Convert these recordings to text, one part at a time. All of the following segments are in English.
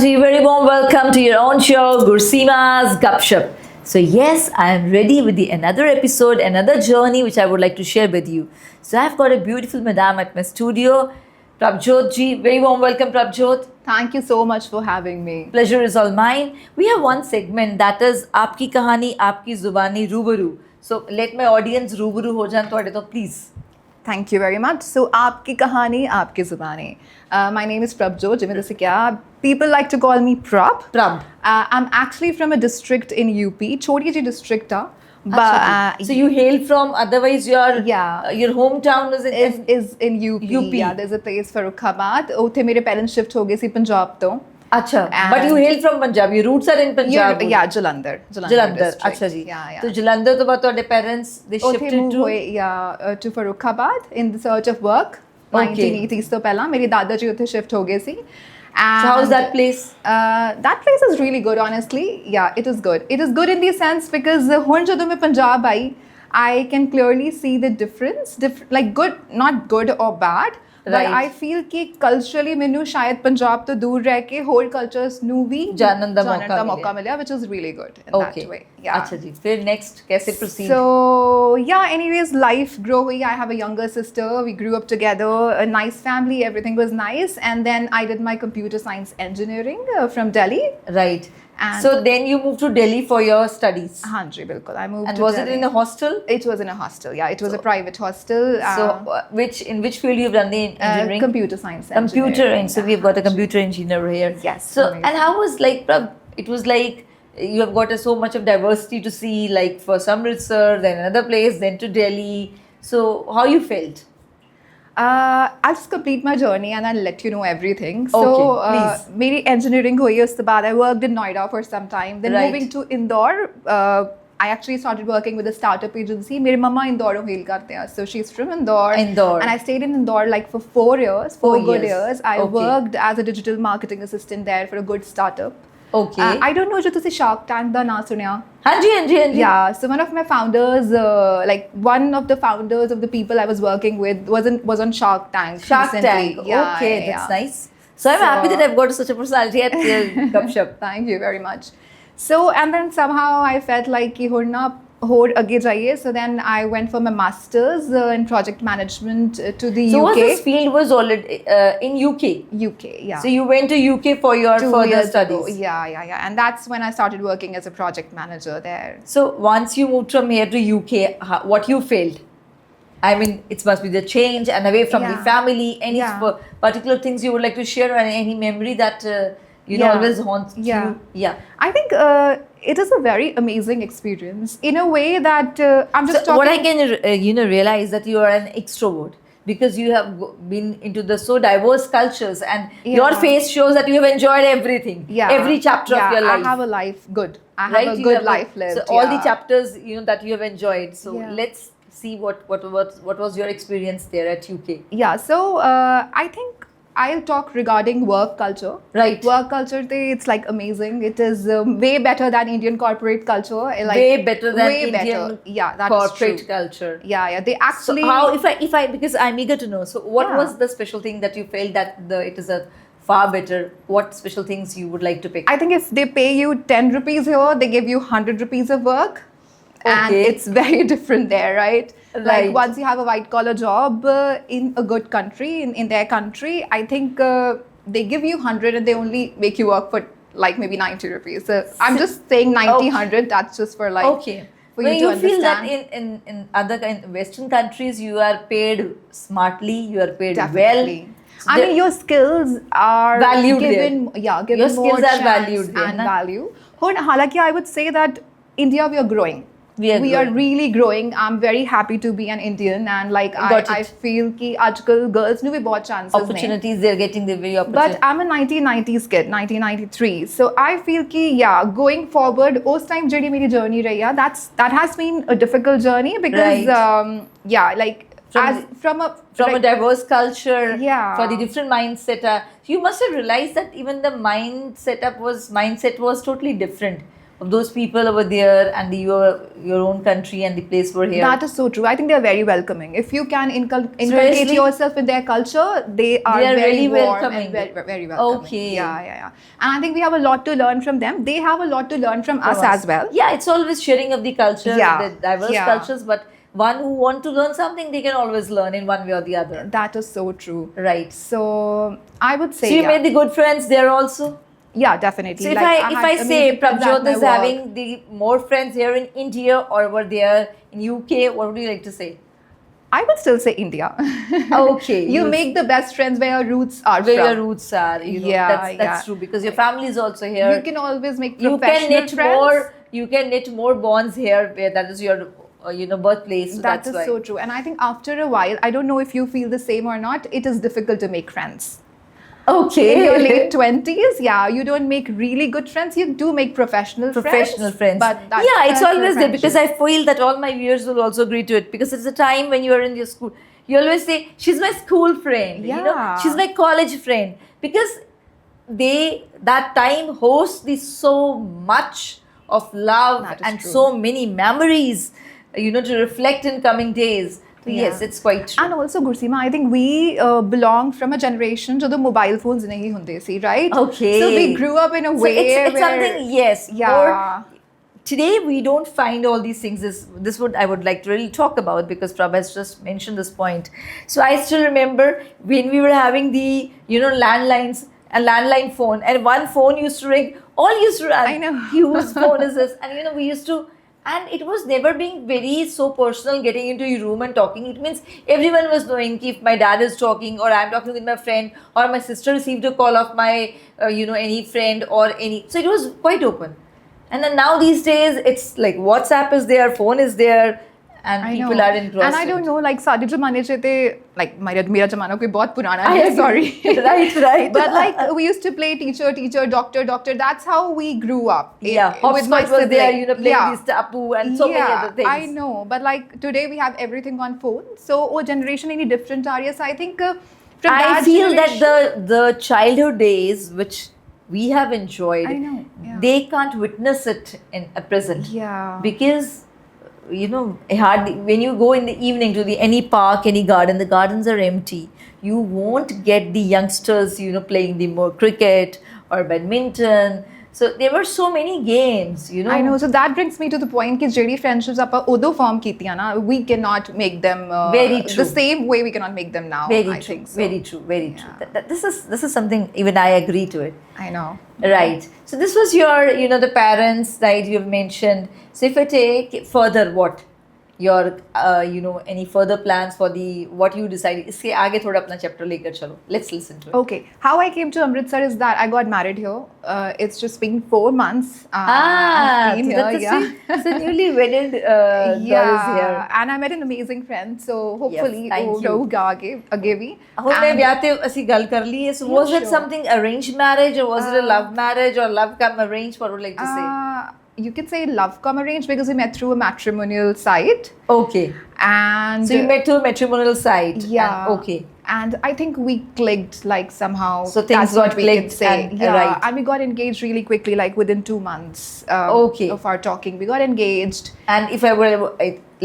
Ji, very warm welcome to your own show, Gurseema's Gupshup. So yes, I am ready with another episode, another journey which I would like to share with you. So I've got a beautiful madam at my studio, Prabjot Ji. Very warm welcome, Prabjot. Thank you so much for having me. Pleasure is all mine. We have one segment that is Aapki Kahani, Aapki Zubani, Rubaru. So let my audience Rubaru ho jaan tohade to please. Thank you very much. So, Aapki Kahani, Aapki Zubani. My name is Prabjot. जिमें जैसे क्या people like to call me Prab. Prab. I'm actually from a district in UP, छोटी सी district था. But so you hail from, otherwise your Yeah. your hometown is in is in UP. UP. Yeah, there's a place Farrukhabad. उथे मेरे parents shift हो गए सी पंजाब तो. अच्छा, but you hail from Punjab. Your roots are in Punjab. Yeah, Jalandhar. Jalandhar. district. अच्छा जी. Yeah. तो जालंधर तो बात ਤੁਹਾਡੇ parents they ਉੱਥੇ shifted move to ਹੋਏ to Farrukhabad in the search of work. Okay. 1980s ਤੋਂ ਪਹਿਲਾਂ ਮੇਰੇ ਦਾਦਾ ਜੀ ਉੱਥੇ shift ਹੋ ਗਏ ਸੀ. So how's that place? That place is really good, honestly. Yeah, it is good. It is good in the sense because ਹੁਣ ਜਦੋਂ ਮੈਂ ਪੰਜਾਬ ਆਈ, I can clearly see the difference. Like good, not good or bad. But Right. I feel कि culturally ਮੈਨੂੰ ਸ਼ਾਇਦ ਪੰਜਾਬ ਤੋਂ ਦੂਰ ਰਹਿ ਕੇ ਹੋਰ cultures ਨੂੰ ਵੀ ਜਾਣਨ ਦਾ ਮੌਕਾ ਮਿਲਿਆ, which is really good in Okay. that way. Yeah. अच्छा जी. फिर next कैसे proceed? So yeah, anyways, life grew. I have a younger sister. We grew up together. A nice family. Everything was nice. And then I did my computer science engineering from Delhi. Right. And- So then you moved to Delhi for your studies. हाँ जी, बिल्कुल. I moved And to was Delhi. it in a hostel? It was in a hostel. Yeah, it was a private hostel. So in which field you've done the engineering? Computer science. Computer, engineering. and so we've got a computer engineer here. Yes, So amazing. and how was like Prab, it was like you have got so much of diversity to see, like first Amritsar, then another place, then to Delhi. So how you felt? I'll just complete my journey and I'll let you know everything. So, Okay, please. मेरी engineering हुई उसके बाद I worked in Noida for some time. Then Right. moving to Indore, I actually started working with a startup agency. मेरी मम्मा Indore hail करते हैं, so she's from Indore. Indore. And I stayed in Indore like for 4 years, 4 4 good years. years. I Okay. worked as a digital marketing assistant there for a good startup. Okay. I don't know जो ਤੁਸੀਂ Shark Tank ਦਾ ਨਾਂ ਸੁਣਿਆ? हाँ जी, हाँ जी, हाँ जी. Yeah, so one of my founders, like one of the founders of the people I was working with was on Shark Tank. Shark recently. Tank. Yeah, Okay, yeah, that's yeah. nice. So I'm happy that I've got such a personality at Gupshup. Thank you very much. So and then somehow I felt like कि ਹੁਣ ना ਹੋਰ ਅੱਗੇ ਜਾਈਏ. So then I went for my masters in project management to the So UK. was this field was already in UK? UK, yeah. So you went to UK for your 2 further years studies. ago. Yeah. And that's when I started working as a project manager there. So once you moved from here to UK, what you felt? I mean, it must be the change and away from the Yeah. family. Any Yeah. particular things you would like to share, or any memory that you know Yeah. always haunts Yeah. you? Yeah. I think it is a very amazing experience in a way that I'm just So talking. what I can realize that you are an extrovert because you have been into the so diverse cultures, and your Yeah. face shows that you have enjoyed everything. Yeah. Every chapter of your life. I have a life good. I have Right? a You good have life lived. So all the yeah. chapters that you have enjoyed. So Yeah. let's see what was your experience there at UK. Yeah, so I think I'll talk regarding work culture. Right. Work culture, it's like amazing. It is way better than Indian corporate culture. Like, Way better than way Indian better. Yeah, that's corporate true. culture. Yeah. They So actually. how if I because I'm eager to know. So what Yeah. was the special thing that you felt that it is a far better? What special things you would like to pick? I think if they pay you 10 rupees here, they give you 100 rupees of work. And Okay. it's very different there, right? Right. Like once you have a white collar job in a good country, in their country, I think they give you 100 and they only make you work for like maybe 90 rupees. So I'm just saying 90, Okay. 100, that's just for like Okay. for When you you to feel that understand. in other Western countries you are paid smartly, you are paid Definitely. well. I mean, your skills are Valued given, there. yeah, given Your skills more are chance valued there, and na? value. But हालांकि I would say that India we are growing. We are growing. really growing. I'm very happy to be an Indian and like Got I it. feel कि आजकल girls ਨੂੰ ਵੀ बहुत chances ਨੇ. Opportunities they're getting the very But opportunity. I'm a 1990s kid, 1993. So I feel कि yeah, going forward, उस time ਜਿਹੜੀ ਮੇਰੀ journey ਰਹੀ है, that has been a difficult journey because Right. yeah, like From like, a diverse culture, Yeah. for the different mindset, you must have realized that even the mindset was totally different. of those people over there and your own country and the place we're here? That is so true. I think they're very welcoming. If you can inculcate Seriously? yourself in their culture, they are They are very really warm welcoming. and very welcoming. Okay. Yeah. And I think we have a lot to learn from them. They have a lot to learn from us as well. Yeah, it's always sharing of the culture, Yeah. the diverse Yeah. cultures, but one who want to learn something, they can always learn in one way or the other. That is so true. Right. So I would say, So you yeah. made the good friends there also? Yeah, definitely. So if Like, I had say amazing friends at Prabjot my is work. having the more friends here in India or over there in UK, what would you like to say? I would still say India. Okay. You make the best friends where your roots are where from. your roots are, you know. Yeah, that's yeah. true because your family is also here. You can always make You professional can knit friends. more. You can knit more bonds here, where that is your birthplace. So That that's is why. so true. And I think after a while, I don't know if you feel the same or not, it is difficult to make friends. Okay. In your late 20s, yeah, you don't make really good friends. You do make professional friends. But that's yeah, it's personal always there because friendship. I feel that all my viewers will also agree to it because it's a time when you are in your school. You always say, she's my school friend, you know, Yeah. she's my college friend because that time hosts so much of love That is and true. so many memories, you know, to reflect in coming days. So Yeah. yes, it's quite true. And also, Gursima, I think we belong from a generation to the mobile phones nahi hunde si, right? Okay. So we grew up in a So way it's where, something, yes. yeah. More, today we don't find all these things. This would I would like to really talk about because Prabha has just mentioned this point. So I still remember when we were having the landlines, a landline phone, and one phone used to ring. All used to run. I know. Whose phone is this? And we used to. And it was never being very so personal getting into your room and talking. It means everyone was knowing if my dad is talking or I'm talking with my friend or my sister received a call of my, any friend or any. So it was quite open. And then now these days, it's like WhatsApp is there, phone is there, and I people know. are engrossed. And I don't know, like सादे ज़माने से थे, like मेरा ज़माना कोई बहुत पुराना I है, agree. sorry. Right. But like we used to play teacher, doctor. That's how we grew up. Yeah, With my Hopscotch was there, sibling. playing Yeah. this tapu and so many other things. I know, but like today we have everything on phone. So generation any different area. So I think from I that feel generation, that the childhood days, which we have enjoyed, I know, yeah. they can't witness it in a present. Yeah. Because hardly when you go in the evening to any park, any garden, the gardens are empty. You won't get the youngsters, playing the more cricket or badminton. So there were so many games, I know. So that brings me to the point that ਜਿਹੜੀ friendships ਆਪਾਂ ਉਦੋਂ form ਕੀਤੀਆਂ ਨਾ, we cannot make them Very true. the same way we cannot make them now. Very I true, think so. very true, very true. This is something even I agree to it. I know. Right. So this was your, the parents, right? You've mentioned. So if I take further, what your, any further plans for what you decided? इसके आगे थोड़ा अपना chapter लेकर चलो. Let's listen to it. Okay. How I came to Amritsar is that I got married here. It's just been 4 months. I've been so here, that's yeah. so newly wedded girl is here. And I met an amazing friend. So hopefully thank वो you. ਰਹੂਗਾ आगे भी. ਹੁਣ ਮੈਂ ਵਿਆਹ ਤੇ ਅਸੀਂ ਗੱਲ ਕਰ ਲਈ ਹੈ. So Yeah, was it sure. something arranged marriage or was it a love marriage or love come arranged? What would you like to say? You could say love come arranged because we met through a matrimonial site. Okay. And So you met through a matrimonial site. Yeah. And, okay. And I think we clicked like somehow. So things that's got what we can clicked say. and- yeah. right. And we got engaged really quickly, like within 2 months Okay. of our talking. We got engaged. And if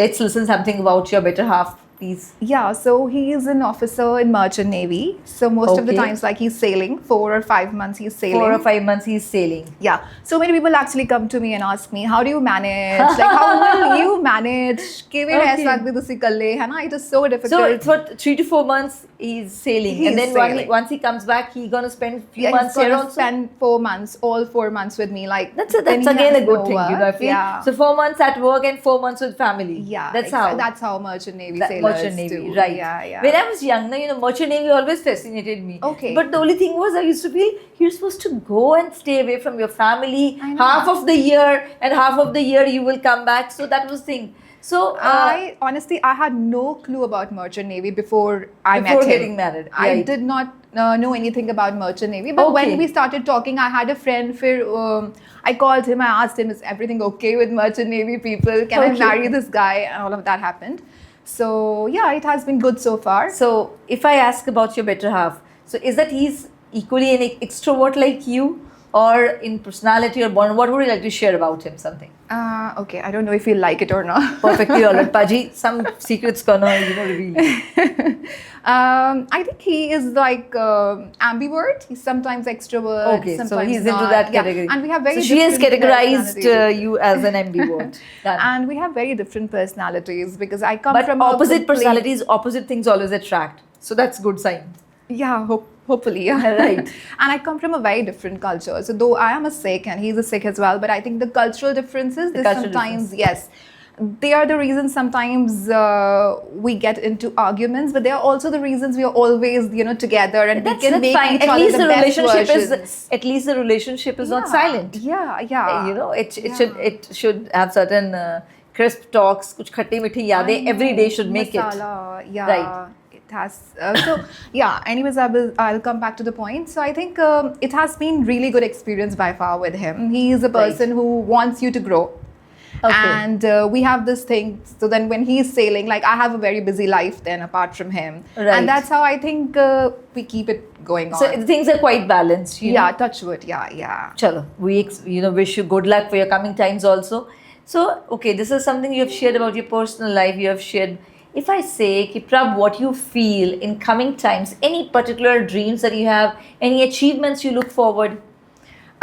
let's listen something about your better half, please. Yeah, so he is an officer in Merchant Navy. So most of the Okay. times, like he's sailing, 4 or 5 months he's sailing. 4 or 5 months he's sailing. Yeah. So many people actually come to me and ask me, how do you manage? Like, how will you manage? Okay. It is so So difficult. for 3 to 4 months he's sailing. He's and then sailing. once he comes back, he's going to spend few Yeah, months he's here gonna also. spend 4 months, all 4 months with me. Like That's when he again has a good no thing, I work. feel. Yeah. So 4 months at work and 4 months with family. Yeah, That's how Merchant Navy that sailors Merchant Navy, do. right? Yeah, yeah. When I was young, Merchant Navy always fascinated me. Okay. But the only thing was, I used to feel you're supposed to go and stay away from your family I know. half of the year, and half of the year you will come back. So that was thing. So I honestly, I had no clue about Merchant Navy before I met Before him. getting married, I right. did not know anything about Merchant Navy. But when Okay. we started talking, I had a friend. I called him. I asked him, "Is everything okay with Merchant Navy people? Can I Okay. marry this guy?" And all of that happened. So yeah, it has been good so far. So if I ask about your better half, so is that he's equally an extrovert like you, or in personality or bond? What would you like to share about him? Something. Okay, I don't know if you like it or not. Perfectly all right. Paji, some secrets gonna, reveal. I think he is like ambivert. He's sometimes extrovert. Okay, so sometimes he's into not. that Yeah, category. and we have very so she has different categorized personalities. you as an ambivert. Done. And we have very different personalities because I come But from a opposite complete- personalities, opposite things always attract. So that's good sign. Yeah, hopefully, yeah. Right. And I come from a very different culture. So though I am a Sikh and he's a Sikh as well, but I think the cultural differences, The they cultural sometimes, yes, they are the reasons sometimes we get into arguments, but they are also the reasons we are always, together and we can make each At other least the the best relationship versions. is not Yeah, silent. Yeah. You know, it should have certain crisp talks, kuch khatte mithi yadein every day should make Masala, it. yeah. Right. It has. So yeah. Anyways, I'll come back to the point. So I think it has been really good experience by far with him. He is a Right. person who wants you to grow. Okay. And we have this thing. So then when he's sailing, like I have a very busy life then apart from him. Right. And that's how I think we keep it going So on. things are quite balanced. You Yeah, know? touch wood. Yeah. Chalo, we wish you good luck for your coming times also. So, okay, this is something you have shared about your personal life. You have shared. If I say, ki, Prab, what you feel in coming times, any particular dreams that you have, any achievements you look forward?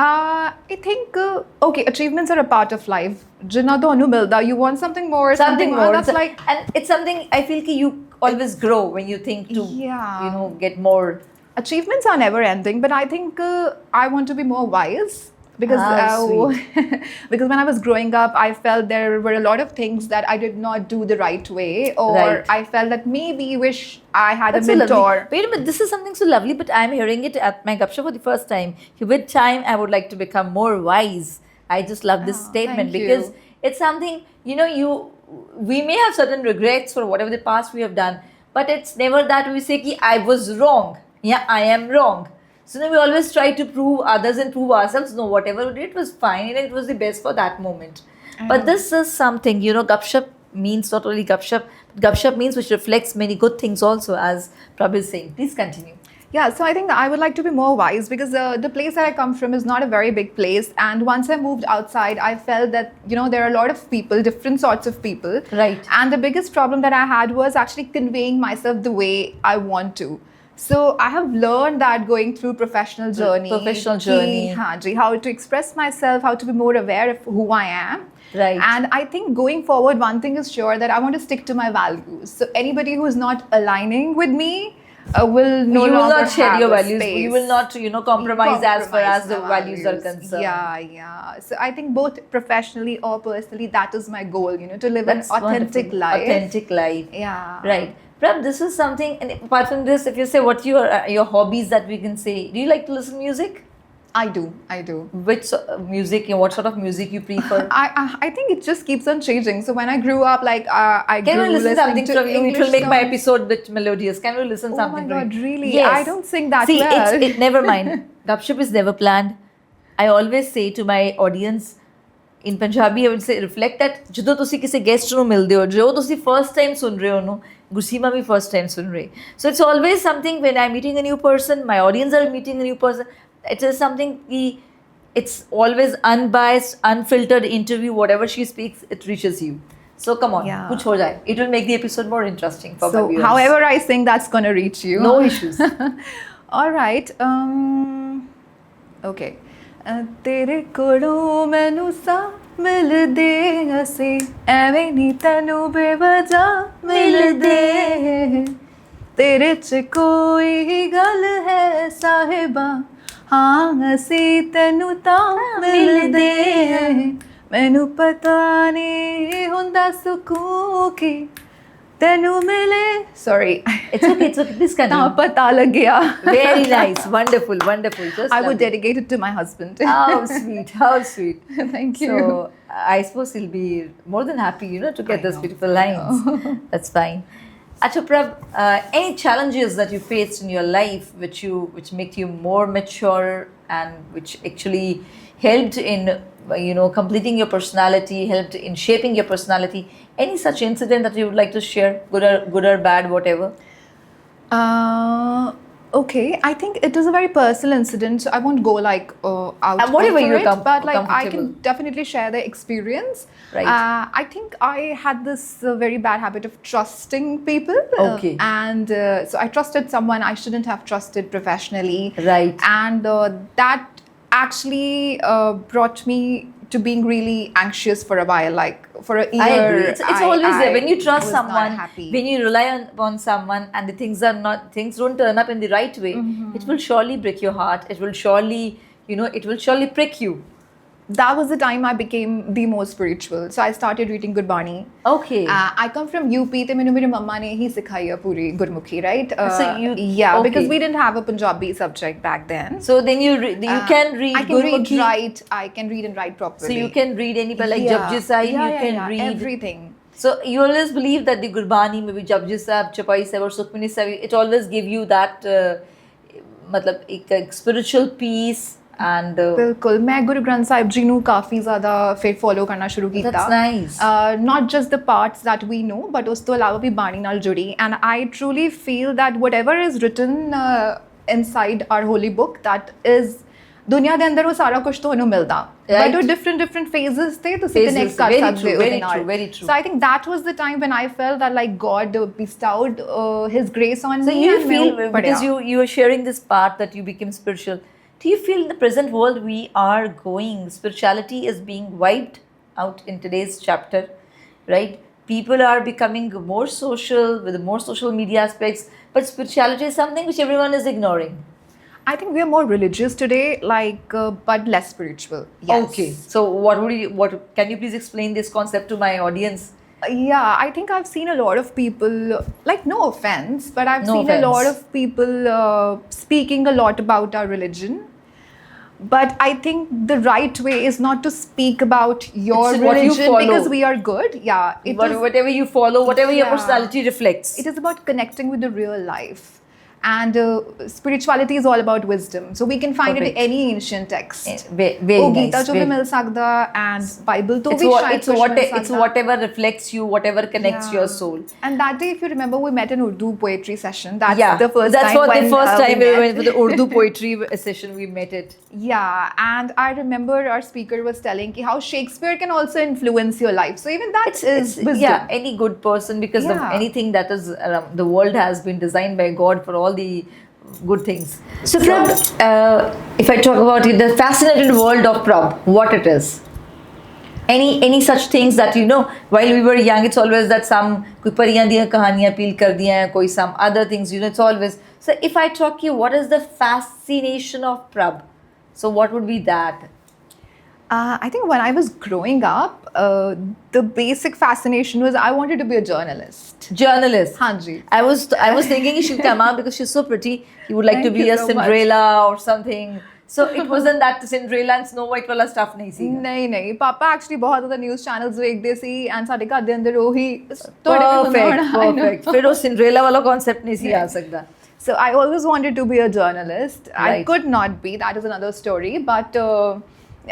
I think okay, achievements are a part of life. Jinna donu milda. You want something more, Something more. That's like and it's something I feel ki you always grow when you think to, Yeah. get more. Achievements are never ending, but I think I want to be more wise because because when I was growing up, I felt there were a lot of things that I did not do the right way, or Right. I felt that maybe wish I had That's a so mentor. lovely. Wait a minute, this is something so lovely, but I'm hearing it at my Gupsha for the first time. With time, I would like to become more wise. I just love this Oh, statement thank you. because it's something, we may have certain regrets for whatever the past we have done, but it's never that we say, ki, I was wrong. Yeah, I am wrong. So then we always try to prove others and prove ourselves. No, whatever we did was fine and it was the best for that moment. But this is something, Gupshup means not only Gupshup, but Gupshup means which reflects many good things also, as Prabh is saying. Please continue. Yeah, so I think I would like to be more wise because the place that I come from is not a very big place. And once I moved outside, I felt that, there are a lot of people, different sorts of people. Right. And the biggest problem that I had was actually conveying myself the way I want to. So I have learned that going through professional journey. Haan ji, how to express myself, how to be more aware of who I am. Right. And I think going forward, one thing is sure that I want to stick to my values. So anybody who is not aligning with me will no you will longer not share have your a values. space. You will not, compromise as far as the my values are concerned. Yeah. So I think both professionally or personally, that is my goal, to live That's an authentic wonderful. life. Authentic life. Yeah. Right. Prab, this is something, and apart from this, if you say what your hobbies that we can say, do you like to listen to music? I do. Which music, what sort of music you prefer? I think it just keeps on changing. So when I grew up, like I Can grew we listen listening something to from you? It English will make my songs. episode bit melodious. Can we listen Oh something my from God, you? really? Yes. I don't sing that See, well. never mind. Gupshup is never planned. I always say to my audience, in Punjabi, I would say, reflect that ਜਦੋਂ ਤੁਸੀਂ ਕਿਸੇ guest ਨੂੰ ਮਿਲਦੇ ਹੋ, ਜੋ ਤੁਸੀਂ first time ਸੁਣ ਰਹੇ ਹੋ ਨੂੰ, ਗੁਰਸੀਮਾ ਵੀ first time ਸੁਣ ਰਹੇ. So it's always something when I'm meeting a new person, my audience are meeting a new person, it is something it's always unbiased, unfiltered interview, whatever she speaks, it reaches you. So come on, Yeah. kuch ho jaye. It will make the episode more interesting for my So viewers. however I sing, that's gonna reach you. No issues. All right. Okay. ਤੇਰੇ ਕੋਲੋਂ ਮੈਨੂੰ ਸਾਹ ਮਿਲਦੇ ਅਸੀਂ ਐਵੇਂ ਨਹੀਂ ਤੈਨੂੰ ਬੇਵਜ੍ਹਾ ਮਿਲਦੇ ਤੇਰੇ 'ਚ ਕੋਈ ਗੱਲ ਹੈ ਸਾਹਿਬਾ ਹਾਂ ਅਸੀਂ ਤੈਨੂੰ ਤਾਂ ਮਿਲਦੇ ਮੈਨੂੰ ਪਤਾ ਨਹੀਂ ਹੁੰਦਾ ਸਕੂਨ ਕੀ ਤੈਨੂੰ ਮਿਲੇ sorry It's okay. Please ਤਾਂ continue. ਪਤਾ ਲੱਗਿਆ Very nice. Wonderful. Just I would lovely. dedicate it to my husband. How sweet. How sweet. Thank you. So I suppose he'll be more than happy, to get I those know, beautiful I lines. know. That's fine. Acha Prab, any challenges that you faced in your life which make you more mature and which actually helped in completing your personality, helped in shaping your personality? Any such incident that you would like to share, good or bad, whatever? Okay, I think it is a very personal incident, so I won't go like out whatever into you're it, but like I comfortable. can definitely share the experience. Right. I think I had this very bad habit of trusting people. Okay. And so I trusted someone I shouldn't have trusted professionally. Right. And that actually brought me to being really anxious for a while, like for a year. I agree. It's always there. When you trust was not someone, happy. when you rely on someone, and the things don't turn up in the right way, Mm-hmm. it will surely break your heart. It will surely, it will surely prick you. That was the time I became the most spiritual. So I started reading Gurbani. Okay. I come from UP, तो मैंने मेरी मम्मा ने ही सिखाई है पूरी Gurmukhi, right? So you- yeah, okay. because we didn't have a Punjabi subject back then. So then you can read I can read, Gurmukhi. write. I can read and write properly. So you can read any like yeah. Japji Sahib, yeah, you yeah, can yeah, read everything. So you always believe that the Gurbani, maybe Japji Sahib, Chapai Sahib or Sukhmani Sahib, it always give you that matlab, एक spiritual peace and बिल्कुल मैं गुरु ग्रंथ साहिब जी ਨੂੰ ਕਾਫੀ ਜ਼ਿਆਦਾ ਫਿਰ follow ਕਰਨਾ ਸ਼ੁਰੂ ਕੀਤਾ That's nice. Not just the parts that we know but ਉਸ ਤੋਂ ਇਲਾਵਾ ਵੀ ਬਾਣੀ ਨਾਲ ਜੁੜੀ and I truly feel that whatever is written inside our holy book that is ਦੁਨੀਆ ਦੇ ਅੰਦਰ ਉਹ ਸਾਰਾ ਕੁਝ ਤੁਹਾਨੂੰ ਮਿਲਦਾ Right. but ਉਹ different phases ਤੇ ਤੁਸੀਂ Phases, connect ਕਰ very ਸਕਦੇ true, ਹੋ very ਉਹਦੇ ਨਾਲ true, very true. so I think that was the time when I felt that like God bestowed his grace on So me you and feel, मैं वो because पढ़िਆ। you are sharing this part that you became spiritual, do you feel in the present world we are going, spirituality is being wiped out in today's chapter, right? People are becoming more social with more social media aspects, but spirituality is something which everyone is ignoring. I think we are more religious today, like, but less spiritual. Yes. Okay. So what can you please explain this concept to my audience? Yeah, I think I've seen a lot of people, like, no offense, but I've No seen a lot offense. of people speaking a lot about our religion. But I think the right way is not to speak about your It's what you religion follow. because we are good. Yeah, Whatever you follow, whatever your Yeah. personality reflects. it is about connecting with the real life. And spirituality is all about wisdom. So we can find it Perfect. in any ancient text. Very Oh, nice. Gita jo bhi very- mil sakda and Bible to it's bhi what, shayad it's, kuch what, mil it's sakda. whatever reflects you, whatever connects Yeah. your soul. And that day, if you remember, we met in Urdu poetry session. That's Yeah, the first that's time what when, the first time we met. went for the Urdu poetry session. We met it. Yeah, and I remember our speaker was telling ki how Shakespeare can also influence your life. So even that is wisdom. Yeah, any good person, because Yeah. anything that is the world has been designed by God for all the good things. So, Prab, if I talk about it, the fascinating world of Prab, what it is. Any such things that while we were young, it's always that some koi pariyan diyan kahaniyan peel kar diyan, koi some other things, it's always. So if I talk you, what is the fascination of Prab? So what would be that? I think when I was growing up, the basic fascination was I wanted to be a journalist. Journalist. Hanji. I was thinking she'll come out because she's so pretty. You would like to Thank be you a so much. Cinderella or something. So it wasn't that Cinderella and Snow White wala stuff nahi si. नहीं नहीं पापा actually बहुत ज़्यादा news channels देखते सी and ਸਾਡੇ ਘਰ ਦੇ ਅੰਦਰ ਉਹੀ ਤੁਹਾਡੇ ਵੀ ਹੁੰਦਾ ਹੋਣਾ, I know. Perfect. फिर वो Cinderella वाला concept नहीं सी आ सकता. So I always wanted to be a journalist. I Right. could not be. That is another story. But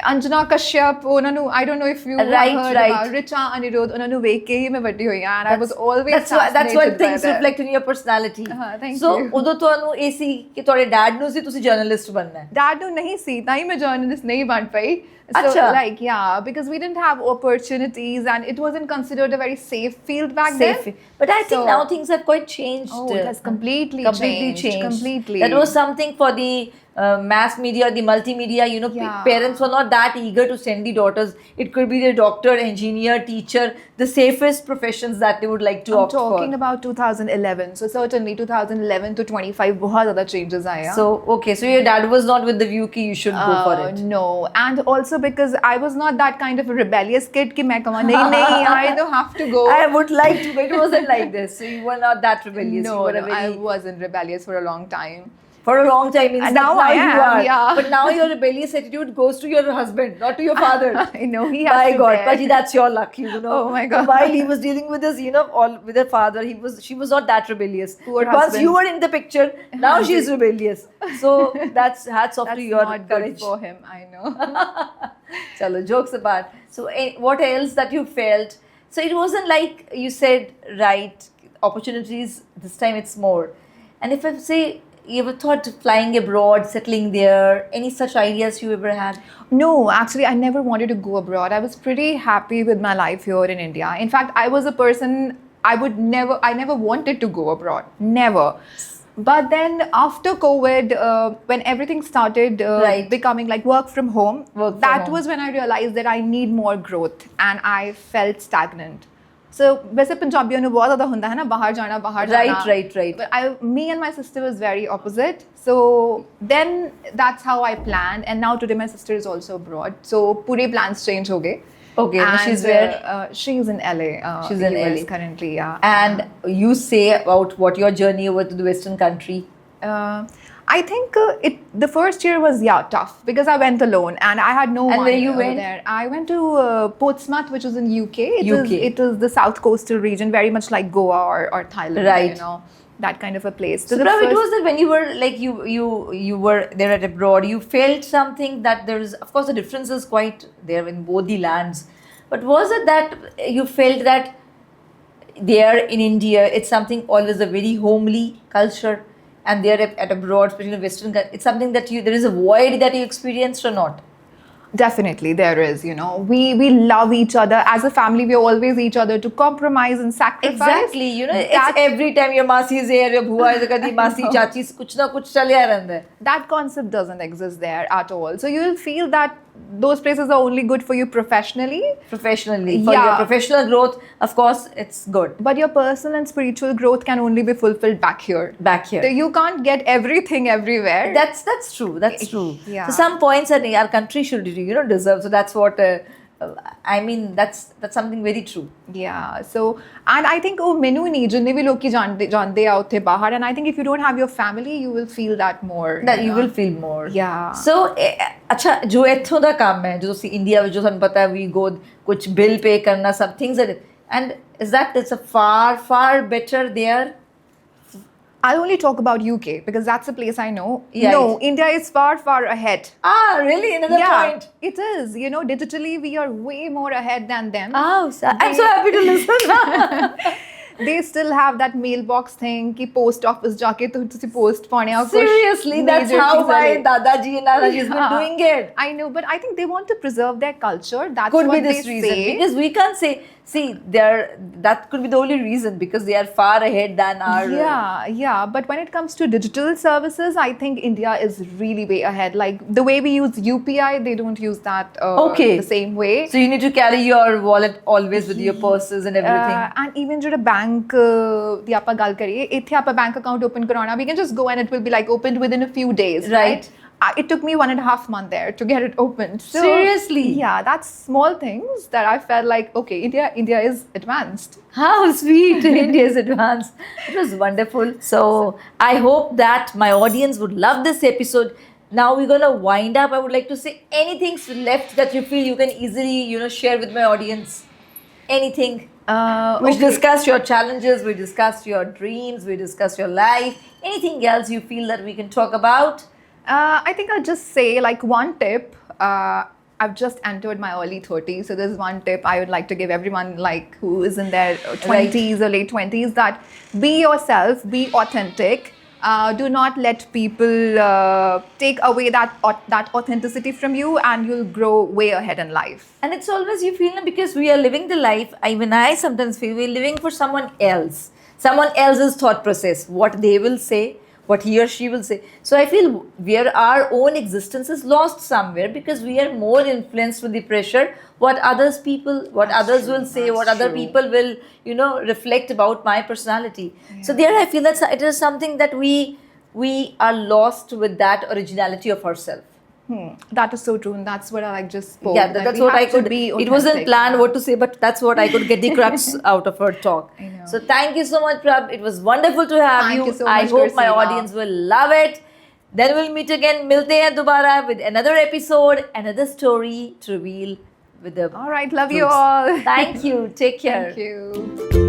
Anjana Kashyap, ਉਹਨਾਂ ਨੂੰ I don't know if you Right, heard right. about Richa Anirudh, ਉਹਨਾਂ ਨੂੰ ਵੇਖ ਕੇ ਹੀ ਮੈਂ ਵੱਡੀ ਹੋਈ ਹਾਂ and I was always that's why fascinated by things them. reflect in your personality. Thank so you. ਉਦੋਂ ਤੁਹਾਨੂੰ ਇਹ ਸੀ ਕਿ ਤੁਹਾਡੇ ਡੈਡ ਨੂੰ ਸੀ ਤੁਸੀਂ ਜਰਨਲਿਸਟ ਬਣਨਾ ਹੈ. Dad ਨੂੰ ਨਹੀਂ ਸੀ ਤਾਂ ਹੀ ਮੈਂ journalist ਨਹੀਂ ਬਣ ਪਈ. So ਅੱਛਾ. like yeah, because we didn't have opportunities and it wasn't considered a very safe field back Safe. then. But I think So- now things have quite changed. Oh, it has completely changed. Completely. That was something for the mass media, the multimedia. Yeah. Parents were not that eager to send the daughters. It could be the doctor, engineer, teacher, the safest professions that they would like to I'm opt talking for. about 2011. So certainly 2011 to 25 बहुत ज़्यादा changes आए हैं. So okay, so your dad was not with the view कि you should go for it. No, and also because I was not that kind of a rebellious kid कि मैं कहूँ नहीं I don't have to go. I would like to, but it wasn't like this. So you were not that rebellious. No, you were a no, I very, wasn't rebellious for a long time. for a long time. Means And now that I you am, are. yeah. But now your rebellious attitude goes to your husband, not to your father. I know he has My to God, bear. Paji, that's your luck, Oh my God. While he was dealing with this, all with her father, she was not that rebellious. Poor but once husband. you were in the picture, now she's rebellious. So that's hats off That's to your not courage. good for him. I know. Chalo, jokes apart. So what else that you felt? So it wasn't like you said, right, opportunities, this time it's more. And if I say, you ever thought of flying abroad, settling there? Any such ideas you ever had? No, actually, I never wanted to go abroad. I was pretty happy with my life here in India. In fact, I was a person I never wanted to go abroad. Never. But then after COVID, when everything started Right. becoming like work from home, Work from that home. was when I realized that I need more growth and I felt stagnant. So वैसे पंजाबियों ने बहुत ज़्यादा होता है ना बाहर जाना Right, right, right. But me and my sister was very opposite. So then that's how I planned. And now today my sister is also abroad. So पूरे plans change हो गए. Okay, now And, she's where? She's in LA. She's in US LA. currently, yeah. And you say about what your journey over to the Western country. I think the first year was tough because I went alone and I had no And one where you over went? there. I went to Portsmouth, which is in UK. UK. It is the south coastal region, very much like Goa or Thailand. Right. You know, that kind of a place. So, the Prabh, it first- was that when you were like you were there at abroad, you felt something that there is, of course, the difference is quite there in both the lands. But was it that you felt that there in India, it's something always a very homely culture, and there at abroad, especially in Western, it's something that there is a void that you experienced or not? Definitely, there is. You know, we love each other as a family. We always each other to compromise and sacrifice. Exactly, you know, That- it's every time your masi is here, your bhua is there, masi, chachi, kuch na kuch chalya rehta hai. That concept doesn't exist there at all. So you'll feel that those places are only good for you professionally, Professionally, for your Yeah. professional growth, of course, it's good. but your personal and spiritual growth can only be fulfilled back here. Back here. So you can't get everything everywhere. That's true. That's true. Yeah. So some points that our country should deserve. So that's what I mean. That's something very true. Yeah. So and I think ਮੈਨੂੰ ਨਹੀਂ ਜਿੰਨੇ ਵੀ ਲੋਕੀ ਜਾਂਦੇ ਆ ਉੱਥੇ ਬਾਹਰ, and I think if you don't have your family, you will feel that more. That you will feel more. Yeah. So अच्छा जो ਇੱਥੋਂ ਦਾ ਕੰਮ ਹੈ ਜੋ ਅਸੀਂ ਇੰਡੀਆ ਵਿੱਚ ਜੋ ਸਾਨੂੰ ਪਤਾ ਹੈ we go ਕੁਝ bill pay ਕਰਨਾ some things that and is that it's a far better there. I'll only talk about UK because that's a place I know. Yeah, No, yes. India is far ahead. Ah, really? Another point. It is. You know, digitally we are way more ahead than them. Oh, I'm so happy to listen. They still have that mailbox thing कि post office जाके तो तुसी post पाने और कुछ Seriously, that's major how cheese my है। Dadaji and Nanaji has been Yeah. doing it. I know, but I think they want to preserve their culture. That's Could be what this they reason say. because we can't say. See, that could be the only reason because they are far ahead than our. Yeah. But when it comes to digital services, I think India is really way ahead. Like the way we use UPI, they don't use that Okay. the same way. So you need to carry your wallet always with your purses and everything. And even ਜਿਹੜਾ bank ਦੀ ਆਪਾਂ ਗੱਲ ਕਰੀਏ ਇੱਥੇ ਆਪਾਂ bank account open ਕਰਾਉਣਾ we can just go and it will be like opened within a few days, Right. It took me 1.5 months there to get it opened. So, Seriously? Yeah, that's small things that I felt like, okay, India is advanced. How sweet India is advanced. It was wonderful. So I hope that my audience would love this episode. Now we're gonna wind up. I would like to say anything left that you feel you can easily, share with my audience. Anything. We discussed your challenges, we discussed your dreams, we discussed your life. Anything else you feel that we can talk about? I think I'll just say like one tip. I've just entered my early 30s, so there's one tip I would like to give everyone like who is in their 20s or late 20s that be yourself, be authentic. Do not let people take away that authenticity from you, and you'll grow way ahead in life. And it's always you feel because we are living the life. I sometimes feel we're living for someone else's thought process, what they will say, what he or she will say. So I feel our own existence is lost somewhere because we are more influenced with the pressure, what others will say, That's what other true. people will, reflect about my personality. So there I feel that it is something that we are lost with that originality of ourselves. That is so true, and that's what I just spoke. Yeah, that that's we what I have to could. be It wasn't authentic. planned what to say, but that's what I could get the crux out of her talk. I know. So thank you so much, Prab. It was wonderful to have Thank you so I much, hope my Gursima. audience will love it. Then we'll meet again. Milte hain dobara with another episode, another story to reveal with the. All right, love you truths. all. Thank you. Take care. Thank you.